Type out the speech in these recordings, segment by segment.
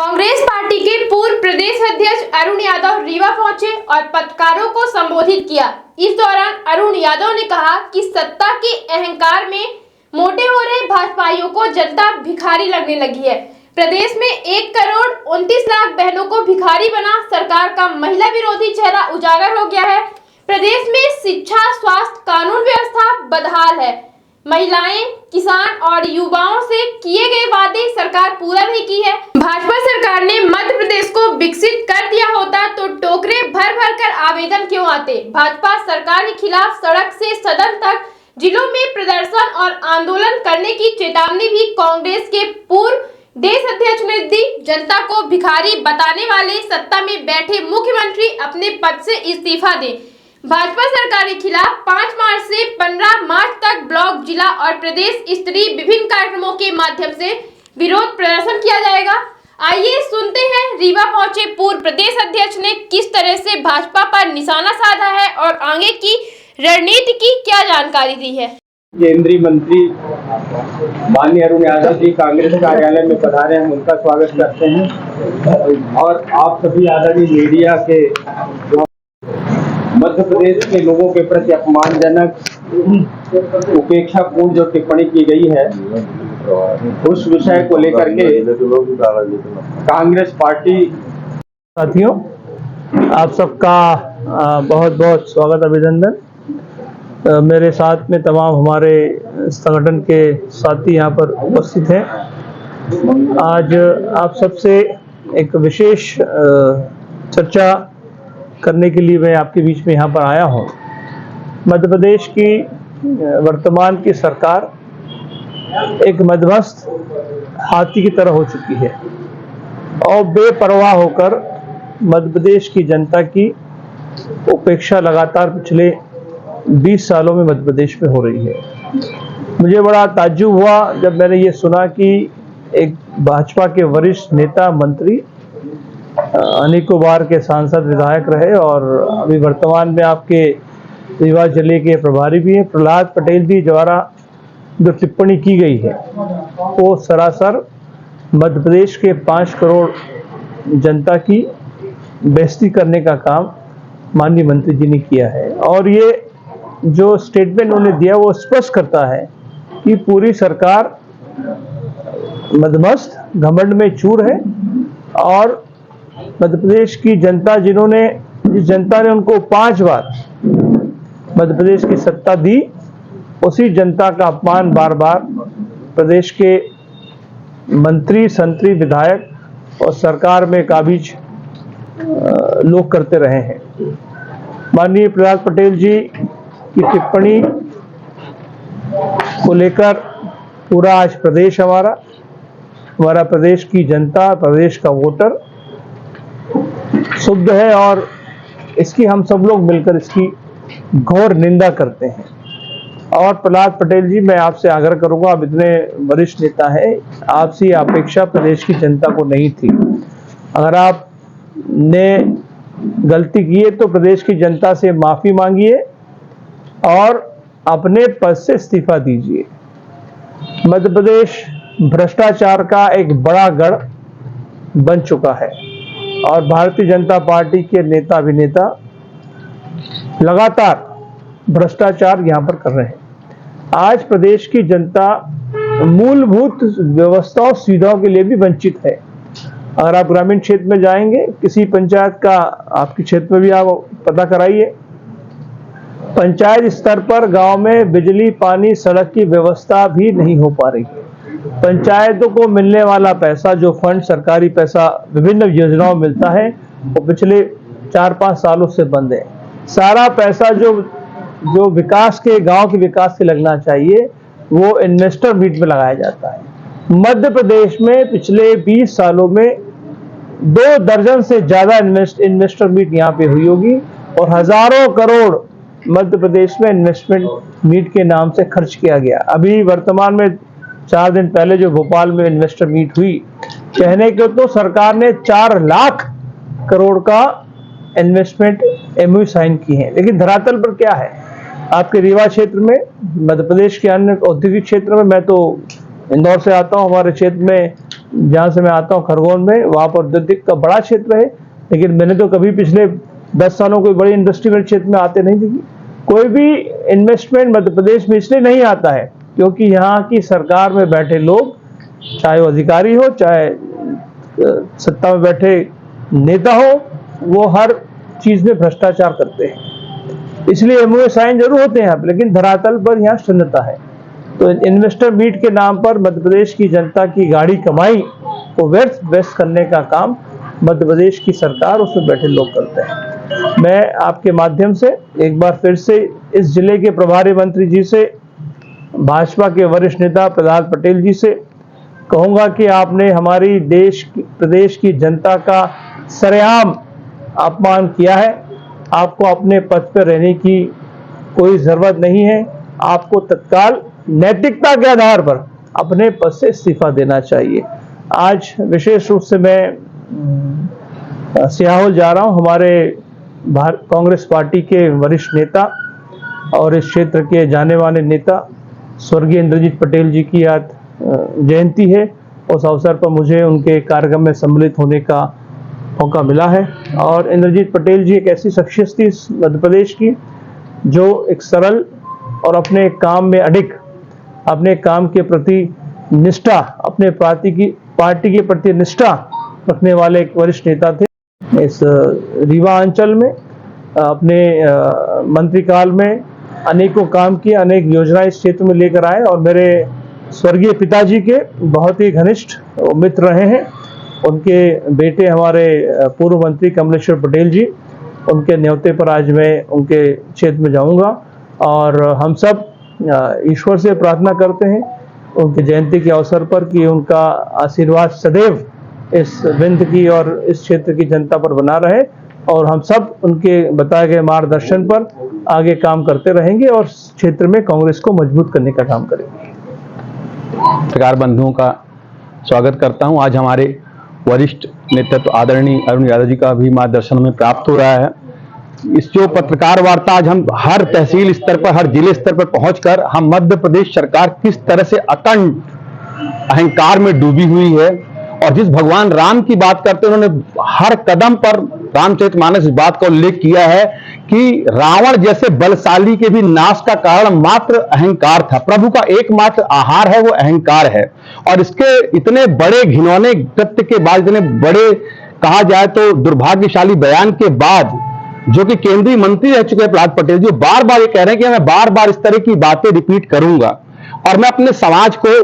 Congress party के पूर्व प्रदेश अध्यक्ष अरुण यादव रीवा पहुंचे और पत्रकारों को संबोधित किया। इस दौरान अरुण यादव ने कहा कि सत्ता के अहंकार में मोटे हो रहे भाजपाइयों को जनता भिखारी लगने लगी है। प्रदेश में 1,29,00,000 बहनों को भिखारी बना सरकार का महिला विरोधी चेहरा उजागर हो गया है। प्रदेश में शिक्षा, स्वास्थ्य, कानून व्यवस्था बदहाल है। महिलाएं, किसान और युवाओं से किए गए वादे सरकार पूरा नहीं की है। भाजपा सरकार ने मध्य प्रदेश को विकसित कर दिया होता तो टोकरे भर भर कर आवेदन क्यों आते। भाजपा सरकार के खिलाफ सड़क से सदन तक जिलों में प्रदर्शन और आंदोलन करने की चेतावनी भी कांग्रेस के पूर्व देश अध्यक्ष ने दी। जनता को भिखारी बताने वाले सत्ता में बैठे मुख्यमंत्री अपने पद से इस्तीफा दें। भाजपा सरकार के खिलाफ 5 मार्च से 15 मार्च तक ब्लॉक, जिला और प्रदेश स्तरीय विभिन्न कार्यक्रमों के माध्यम से विरोध प्रदर्शन किया जाएगा। आइए सुनते हैं रीवा पहुंचे पूर्व प्रदेश अध्यक्ष ने किस तरह से भाजपा पर निशाना साधा है और आगे की रणनीति की क्या जानकारी दी है। केंद्रीय मंत्री माननीय अरुण यादव जी कांग्रेस कार्यालय में पधारे हैं, उनका स्वागत करते हैं। और आप सभी आदरणीय मीडिया के मध्य प्रदेश के लोगों के प्रति अपमानजनक, उपेक्षापूर्ण जो टिप्पणी की गई है, उस विषय को लेकर के कांग्रेस पार्टी। साथियों, आप सबका बहुत बहुत स्वागत, अभिनंदन। मेरे साथ में तमाम हमारे संगठन के साथी यहाँ पर उपस्थित हैं। आज आप सबसे एक विशेष चर्चा करने के लिए मैं आपके बीच में यहाँ पर आया हूँ। मध्य प्रदेश की वर्तमान की सरकार एक मध्यस्थ हाथी की तरह हो चुकी है और बेपरवाह होकर मध्य प्रदेश की जनता की उपेक्षा लगातार पिछले 20 सालों में मध्य प्रदेश में हो रही है। मुझे बड़ा ताज्जुब हुआ जब मैंने ये सुना कि एक भाजपा के वरिष्ठ नेता, मंत्री, अनेकों बार के सांसद, विधायक रहे और अभी वर्तमान में आपके रीवा जिले के प्रभारी भी हैं, प्रहलाद पटेल जी द्वारा जो टिप्पणी की गई है वो सरासर मध्य प्रदेश के 5 करोड़ जनता की बेइज्जती करने का काम माननीय मंत्री जी ने किया है। और ये जो स्टेटमेंट उन्होंने दिया वो स्पष्ट करता है कि पूरी सरकार मदमस्त, घमंड में चूर है और मध्य प्रदेश की जनता, जिस जनता ने उनको 5 बार मध्य प्रदेश की सत्ता दी, उसी जनता का अपमान बार बार प्रदेश के मंत्री, संतरी, विधायक और सरकार में काबिज लोग करते रहे हैं। माननीय प्रहलाद पटेल जी की टिप्पणी को लेकर पूरा आज प्रदेश, हमारा प्रदेश की जनता, प्रदेश का वोटर शुद्ध है और इसकी हम सब लोग मिलकर इसकी घोर निंदा करते हैं। और प्रहलाद पटेल जी, मैं आपसे आग्रह करूंगा, आप इतने वरिष्ठ नेता हैं, आपसे अपेक्षा प्रदेश की जनता को नहीं थी। अगर आपने गलती की है तो प्रदेश की जनता से माफी मांगिए और अपने पद से इस्तीफा दीजिए। मध्य प्रदेश भ्रष्टाचार का एक बड़ा गढ़ बन चुका है और भारतीय जनता पार्टी के नेता, अभिनेता लगातार भ्रष्टाचार यहां पर कर रहे हैं। आज प्रदेश की जनता मूलभूत व्यवस्थाओं, सुविधाओं के लिए भी वंचित है। अगर आप ग्रामीण क्षेत्र में जाएंगे, किसी पंचायत का आपके क्षेत्र में भी आप पता कराइए, पंचायत स्तर पर गांव में बिजली, पानी, सड़क की व्यवस्था भी नहीं हो पा रही है। पंचायतों को मिलने वाला पैसा, जो फंड, सरकारी पैसा विभिन्न योजनाओं में मिलता है, वो पिछले 4-5 सालों से बंद है। सारा पैसा जो विकास के, गांव के विकास के लगना चाहिए, वो इन्वेस्टर मीट में लगाया जाता है। मध्य प्रदेश में पिछले 20 सालों में 2 दर्जन से ज्यादा इन्वेस्टर मीट यहाँ पे हुई होगी और हजारों करोड़ मध्य प्रदेश में इन्वेस्टमेंट मीट के नाम से खर्च किया गया। अभी वर्तमान में 4 दिन पहले जो भोपाल में इन्वेस्टर मीट हुई, कहने को तो सरकार ने 4 लाख करोड़ का इन्वेस्टमेंट एमओयू साइन की है, लेकिन धरातल पर क्या है? आपके रीवा क्षेत्र में, मध्य प्रदेश के अन्य औद्योगिक क्षेत्र में, मैं तो इंदौर से आता हूं, हमारे क्षेत्र में जहाँ से मैं आता हूँ खरगोन में, वहाँ पर औद्योगिक का बड़ा क्षेत्र है, लेकिन मैंने तो कभी पिछले 10 सालों कोई बड़ी इंडस्ट्रियल क्षेत्र में आते नहीं देखी। कोई भी इन्वेस्टमेंट मध्य प्रदेश में इसलिए नहीं आता है क्योंकि यहाँ की सरकार में बैठे लोग, चाहे वो अधिकारी हो चाहे सत्ता में बैठे नेता हो, वो हर चीज में भ्रष्टाचार करते हैं। इसलिए एमओयू साइन जरूर होते हैं यहाँ, लेकिन धरातल पर यहाँ शून्यता है। तो इन्वेस्टर मीट के नाम पर मध्य प्रदेश की जनता की गाढ़ी कमाई को व्यस्त करने का काम मध्य प्रदेश की सरकार, उसमें बैठे लोग करते हैं। मैं आपके माध्यम से एक बार फिर से इस जिले के प्रभारी मंत्री जी से, भाजपा के वरिष्ठ नेता प्रहलाद पटेल जी से कहूंगा कि आपने हमारी प्रदेश की जनता का सरेआम अपमान किया है। आपको अपने पद पर रहने की कोई जरूरत नहीं है। आपको तत्काल नैतिकता के आधार पर अपने पद से इस्तीफा देना चाहिए। आज विशेष रूप से मैं सियाहोल जा रहा हूं। हमारे कांग्रेस पार्टी के वरिष्ठ नेता और इस क्षेत्र के जाने माने नेता स्वर्गीय इंद्रजीत पटेल जी की आज जयंती है। उस अवसर पर मुझे उनके कार्यक्रम में सम्मिलित होने का मौका मिला है। और इंद्रजीत पटेल जी एक ऐसी शख्सियत थी मध्य प्रदेश की जो एक सरल और अपने काम में अडिग, अपने काम के प्रति निष्ठा, अपने पार्टी के प्रति निष्ठा रखने वाले एक वरिष्ठ नेता थे। इस रीवा अंचल में अपने मंत्रीकाल में अनेकों काम किए, अनेक योजनाएं इस क्षेत्र में लेकर आए और मेरे स्वर्गीय पिताजी के बहुत ही घनिष्ठ मित्र रहे हैं। उनके बेटे हमारे पूर्व मंत्री कमलेश्वर पटेल जी, उनके न्योते पर आज मैं उनके क्षेत्र में जाऊंगा और हम सब ईश्वर से प्रार्थना करते हैं उनकी जयंती के अवसर पर कि उनका आशीर्वाद सदैव इस विंध्य की और इस क्षेत्र की जनता पर बना रहे और हम सब उनके बताए गए मार्गदर्शन पर आगे काम करते रहेंगे और क्षेत्र में कांग्रेस को मजबूत करने का काम करेंगे। पत्रकार बंधुओं का स्वागत करता हूं। आज हमारे वरिष्ठ नेतृत्व आदरणीय अरुण यादव जी का भी मार्गदर्शन हमें प्राप्त हो रहा है। इस जो पत्रकार वार्ता आज हम हर तहसील स्तर पर, हर जिले स्तर पर पहुंचकर हम मध्य प्रदेश सरकार किस तरह से अखंड अहंकार में डूबी हुई है और जिस भगवान राम की बात करते हैं उन्होंने हर कदम पर रामचरितमानस इस बात का उल्लेख किया है कि रावण जैसे बलशाली के भी नाश का कारण मात्र अहंकार था। प्रभु का एकमात्र आहार है वो अहंकार है और इसके इतने बड़े घिनौने कृत्य के बाद, इतने बड़े कहा जाए तो दुर्भाग्यशाली बयान के बाद, जो कि केंद्रीय मंत्री रह चुके हैं प्रहलाद पटेल जी, बार बार ये कह रहे हैं कि मैं बार बार इस तरह की बातें रिपीट करूंगा और मैं अपने समाज को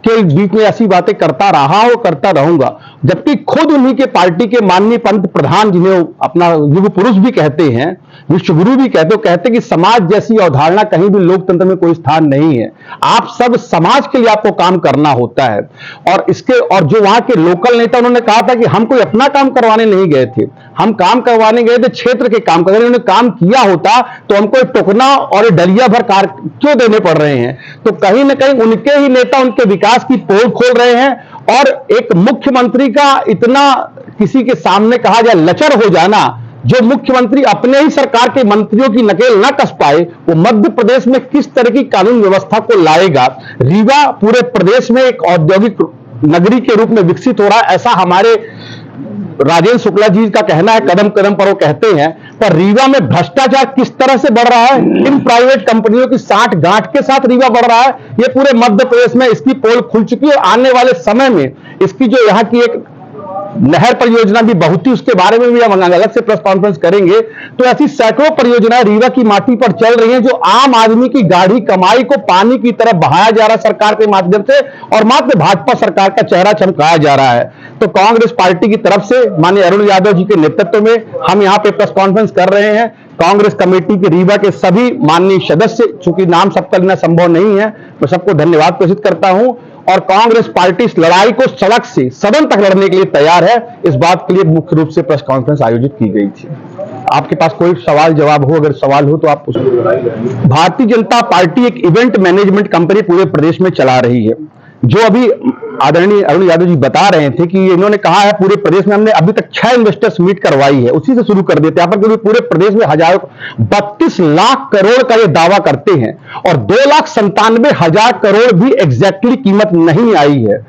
के बीच में ऐसी बातें करता रहा हूं, करता रहूंगा, जबकि खुद उन्हीं के पार्टी के माननीय पंत प्रधान जिन्हें अपना युग पुरुष भी कहते हैं, विश्वगुरु भी कहते कि समाज जैसी अवधारणा कहीं भी लोकतंत्र में कोई स्थान नहीं है। आप सब समाज के लिए आपको काम करना होता है और जो वहां के लोकल नेता, उन्होंने कहा था कि हम कोई अपना काम करवाने नहीं गए थे, हम काम करवाने गए थे क्षेत्र के काम। अगर उन्होंने काम किया होता तो हमको टुकना और डलिया भर कार क्यों देने पड़ रहे हैं? तो कहीं ना कहीं उनके ही नेता उनके विकास की पोल खोल रहे हैं और एक मुख्यमंत्री का इतना किसी के सामने कहा जाए लचर हो जाना, जो मुख्यमंत्री अपने ही सरकार के मंत्रियों की नकेल न कस पाए, वो मध्य प्रदेश में किस तरह की कानून व्यवस्था को लाएगा? रीवा पूरे प्रदेश में एक औद्योगिक नगरी के रूप में विकसित हो रहा है, ऐसा हमारे राजेंद्र शुक्ला जी का कहना है, कदम कदम पर वो कहते हैं। पर रीवा में भ्रष्टाचार किस तरह से बढ़ रहा है, इन प्राइवेट कंपनियों की साठ गांठ के साथ रीवा बढ़ रहा है, ये पूरे मध्य प्रदेश में इसकी पोल खुल चुकी है। आने वाले समय में इसकी जो यहाँ की एक नहर परियोजना भी बहुत ही, उसके बारे में भी हम अलग से प्रेस कॉन्फ्रेंस करेंगे। तो ऐसी सैकड़ों परियोजनाएं रीवा की माटी पर चल रही हैं जो आम आदमी की गाढ़ी कमाई को पानी की तरफ बहाया जा रहा है सरकार के माध्यम से और मात्र भाजपा सरकार का चेहरा चमकाया जा रहा है। तो कांग्रेस पार्टी की तरफ से माननीय अरुण यादव जी के नेतृत्व में हम यहाँ पे प्रेस कॉन्फ्रेंस कर रहे हैं। कांग्रेस कमेटी के रीवा के सभी माननीय सदस्य, चूंकि नाम सबका लेना संभव नहीं है, मैं सबको धन्यवाद प्रेषित करता हूं और कांग्रेस पार्टी इस लड़ाई को सड़क से सदन तक लड़ने के लिए तैयार है। इस बात के लिए मुख्य रूप से प्रेस कॉन्फ्रेंस आयोजित की गई थी। आपके पास कोई सवाल जवाब हो, अगर सवाल हो तो आप पूछें। भारतीय जनता पार्टी एक इवेंट मैनेजमेंट कंपनी पूरे प्रदेश में चला रही है। जो अभी आदरणीय अरुण यादव जी बता रहे थे कि इन्होंने कहा है पूरे प्रदेश में हमने अभी तक 6 इन्वेस्टर्स मीट करवाई है, उसी से शुरू कर देते हैं। यहाँ पर पूरे प्रदेश में 32 लाख करोड़ का ये दावा करते हैं और 2,97,000 करोड़ भी एग्जैक्टली कीमत नहीं आई है।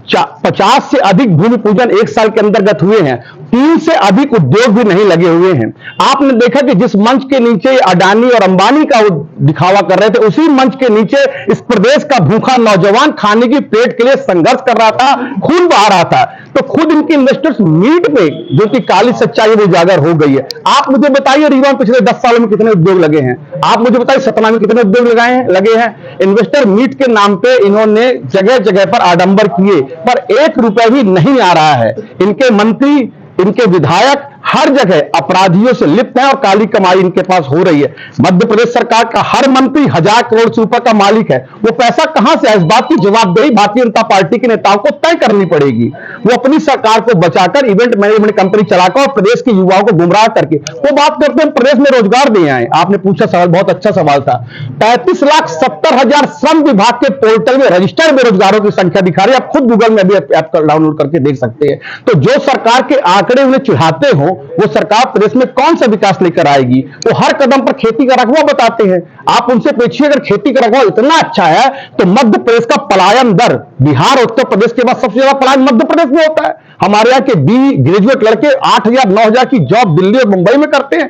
50 से अधिक भूमि पूजन 1 साल के अंतर्गत हुए हैं। 3 से अधिक उद्योग भी नहीं लगे हुए हैं। आपने देखा कि जिस मंच के नीचे अडानी और अंबानी का दिखावा कर रहे थे, उसी मंच के नीचे इस प्रदेश का भूखा नौजवान खाने की प्लेट के लिए संघर्ष कर रहा था, खून बहा रहा था। तो खुद इनके इन्वेस्टर्स मीट पे जो कि काली सच्चाई वो उजागर हो गई है। आप मुझे बताइए रीवा में पिछले 10 सालों में कितने उद्योग लगे हैं? आप मुझे बताइए सतना में कितने उद्योग लगे हैं? इन्वेस्टर मीट के नाम पे इन्होंने जगह जगह पर आडंबर किए, पर 1 रुपया भी नहीं आ रहा है। इनके मंत्री, इनके विधायक हर जगह अपराधियों से लिप्त है और काली कमाई इनके पास हो रही है। मध्य प्रदेश सरकार का हर मंत्री 1000 करोड़ से ऊपर का मालिक है। वो पैसा कहां से है? इस बात की जवाबदेही भारतीय जनता पार्टी के नेताओं को तय करनी पड़ेगी। वो अपनी सरकार को बचाकर इवेंट मैनेजमेंट कंपनी चलाकर और प्रदेश के युवाओं को गुमराह करके वो बात करते हैं प्रदेश में रोजगार दे आए। आपने पूछा सवाल, बहुत अच्छा सवाल था। 35,70,000 श्रम विभाग के पोर्टल में रजिस्टर्ड बेरोजगारों की संख्या दिखा रही है। आप खुद गूगल में भी ऐप डाउनलोड करके देख सकते हैं। तो जो सरकार के आंकड़े उन्हें चिढ़ाते हो, वो सरकार प्रदेश में कौन सा विकास लेकर आएगी? वो हर कदम पर खेती का रकबा बताते हैं। आप उनसे पूछिए, अगर खेती का रकबा इतना अच्छा है तो मध्य प्रदेश का पलायन दर, बिहार और उत्तर प्रदेश के बाद सबसे ज्यादा पलायन मध्य प्रदेश में होता है। हमारे यहाँ के ग्रेजुएट लड़के 8,000 9,000 की जॉब दिल्ली और मुंबई में करते हैं।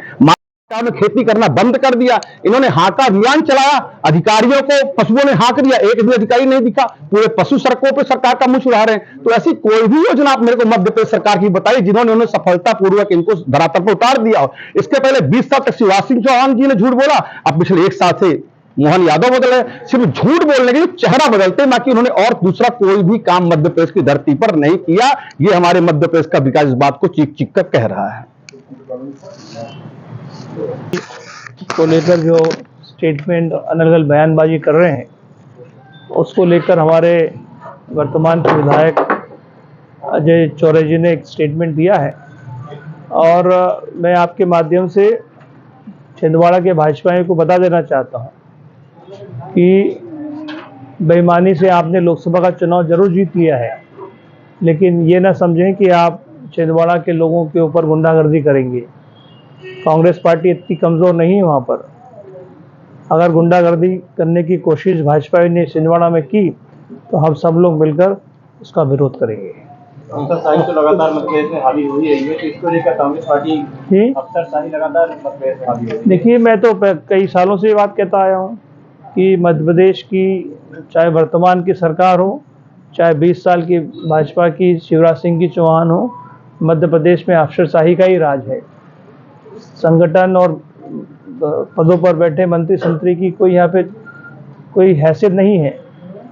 ने खेती करना बंद कर दिया। इन्होंने हाका अभियान चलाया, अधिकारियों को पशुओं ने हाक दिया, एक भी अधिकारी नहीं दिखा, पूरे पशु सड़कों पे सरकार का मुंह छुड़ा रहे हैं। तो ऐसी कोई भी योजना आप मेरे को मध्य प्रदेश सरकार की बताइए जिन्होंने उन्हें सफलतापूर्वक इनको धरातल पर उतार दिया हो। इसके पहले 20 साल तक शिवराज सिंह चौहान जी ने झूठ बोला, अब पिछले 1 साल से मोहन यादव बदले। सिर्फ झूठ बोलने के लिए चेहरा बदलते हैं, बाकी उन्होंने और दूसरा कोई भी काम मध्य प्रदेश की धरती पर नहीं किया। ये हमारे मध्य प्रदेश का विकास इस बात को चीख चीख कर कह रहा है। को लेकर जो स्टेटमेंट अनर्गल बयानबाजी कर रहे हैं, उसको लेकर हमारे वर्तमान के विधायक अजय चौरे जी ने एक स्टेटमेंट दिया है और मैं आपके माध्यम से छिंदवाड़ा के भाजपाइयों को बता देना चाहता हूं कि बेईमानी से आपने लोकसभा का चुनाव जरूर जीत लिया है, लेकिन ये ना समझें कि आप छिंदवाड़ा के लोगों के ऊपर गुंडागर्दी करेंगे। कांग्रेस पार्टी इतनी कमज़ोर नहीं है वहाँ पर। अगर गुंडागर्दी करने की कोशिश भाजपा ने छिंदवाड़ा में की तो हम सब लोग मिलकर उसका विरोध करेंगे। अफसरशाही तो लगातार मध्य प्रदेश में हावी हुई है, तो इसको लेकर कांग्रेस पार्टी अफसरशाही लगातार मध्य प्रदेश में हावी हुई है। देखिए, मैं तो कई सालों से ये बात कहता आया हूँ कि मध्य प्रदेश की चाहे वर्तमान की सरकार हो, चाहे 20 साल की भाजपा की शिवराज सिंह की चौहान हो, मध्य प्रदेश में अफसरशाही का ही राज है। संगठन और पदों पर बैठे मंत्री संतरी की कोई यहाँ पे कोई हैसियत नहीं है।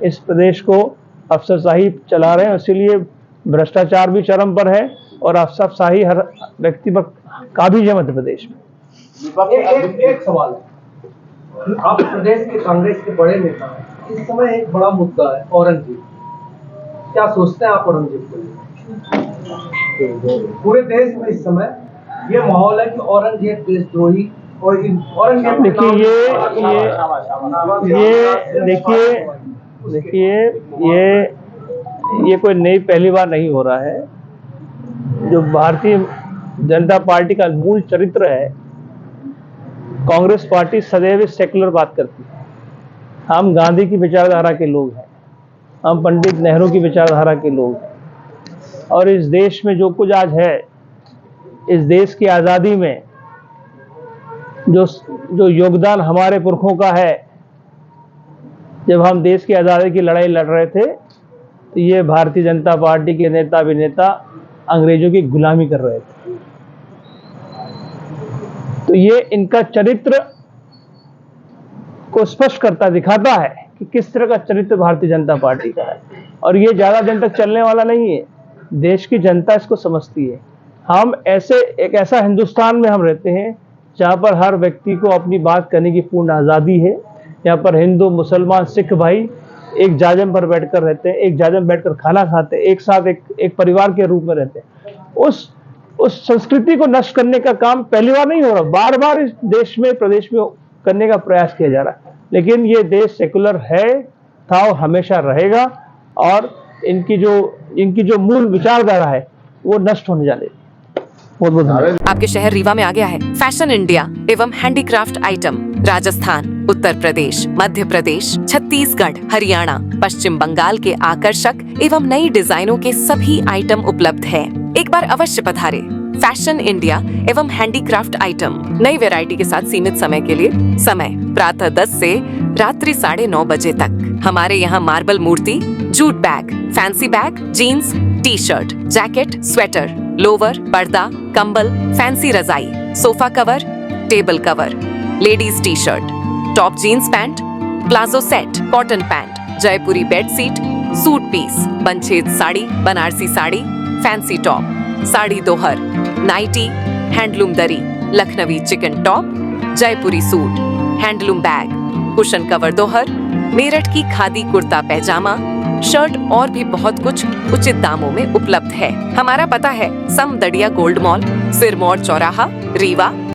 इस प्रदेश को अफसरशाही चला रहे हैं, इसीलिए भ्रष्टाचार भी चरम पर है और अफसरशाही हर व्यक्ति पर काबिज है मध्य प्रदेश में। एक सवाल है, आप प्रदेश के कांग्रेस के बड़े नेता हैं, इस समय एक बड़ा मुद्दा है औरंगजेब। क्या सोचते हैं आप औरंगजेब को? पूरे देश में इस समय ये माहौल है कि औरंगजेब देशद्रोही और औरंगजेब देखिए ये कोई नई पहली बार नहीं हो रहा है। जो भारतीय जनता पार्टी का मूल चरित्र है, कांग्रेस पार्टी सदैव सेकुलर बात करती है। हम गांधी की विचारधारा के लोग हैं, हम पंडित नेहरू की विचारधारा के लोग हैं और इस देश में जो कुछ आज है, इस देश की आज़ादी में जो योगदान हमारे पुरखों का है, जब हम देश की आज़ादी की लड़ाई लड़ रहे थे तो ये भारतीय जनता पार्टी के नेता अभिनेता अंग्रेजों की गुलामी कर रहे थे। तो ये इनका चरित्र को स्पष्ट करता दिखाता है कि किस तरह का चरित्र भारतीय जनता पार्टी का है और ये ज़्यादा दिन तक चलने वाला नहीं है। देश की जनता इसको समझती है। हम एक ऐसा हिंदुस्तान में हम रहते हैं जहाँ पर हर व्यक्ति को अपनी बात करने की पूर्ण आज़ादी है। यहाँ पर हिंदू, मुसलमान, सिख भाई एक जाजम पर बैठकर रहते हैं, एक जाजम बैठकर खाना खाते हैं, एक साथ एक परिवार के रूप में रहते हैं। उस संस्कृति को नष्ट करने का काम पहली बार नहीं हो रहा, बार बार इस देश में, प्रदेश में करने का प्रयास किया जा रहा है। लेकिन ये देश सेकुलर है, था और हमेशा रहेगा और इनकी जो मूल विचारधारा है वो नष्ट होने जाने। बहुत आपके शहर रीवा में आ गया है फैशन इंडिया एवं हैंडीक्राफ्ट आइटम राजस्थान। उत्तर प्रदेश, मध्य प्रदेश, छत्तीसगढ़, हरियाणा, पश्चिम बंगाल के आकर्षक एवं नई डिजाइनों के सभी आइटम उपलब्ध है। एक बार अवश्य पधारे। फैशन इंडिया एवं हैंडीक्राफ्ट आइटम नई वैरायटी के साथ सीमित समय के लिए। समय प्रातः 10 से रात्रि 9:30 बजे तक। हमारे यहाँ मार्बल मूर्ति, jute bag, fancy bag, jeans, T shirt, jacket, sweater, lower, पर्दा, कंबल, फैंसी रजाई, sofa cover, table cover, ladies T shirt, top jeans pant, palazzo set, cotton pant, जयपुरी bedsheet, suit piece, bunches sari, Banarasi sari, fancy top, sari दोहर, nightie, handloom दरी, लखनवी chikan top, जयपुरी suit, handloom bag, cushion cover दोहर, मेरठ की खादी कुर्ता पैजामा, शर्ट और भी बहुत कुछ उचित दामों में उपलब्ध है। हमारा पता है समदड़िया गोल्ड मॉल, सिरमौर चौराहा, रीवा।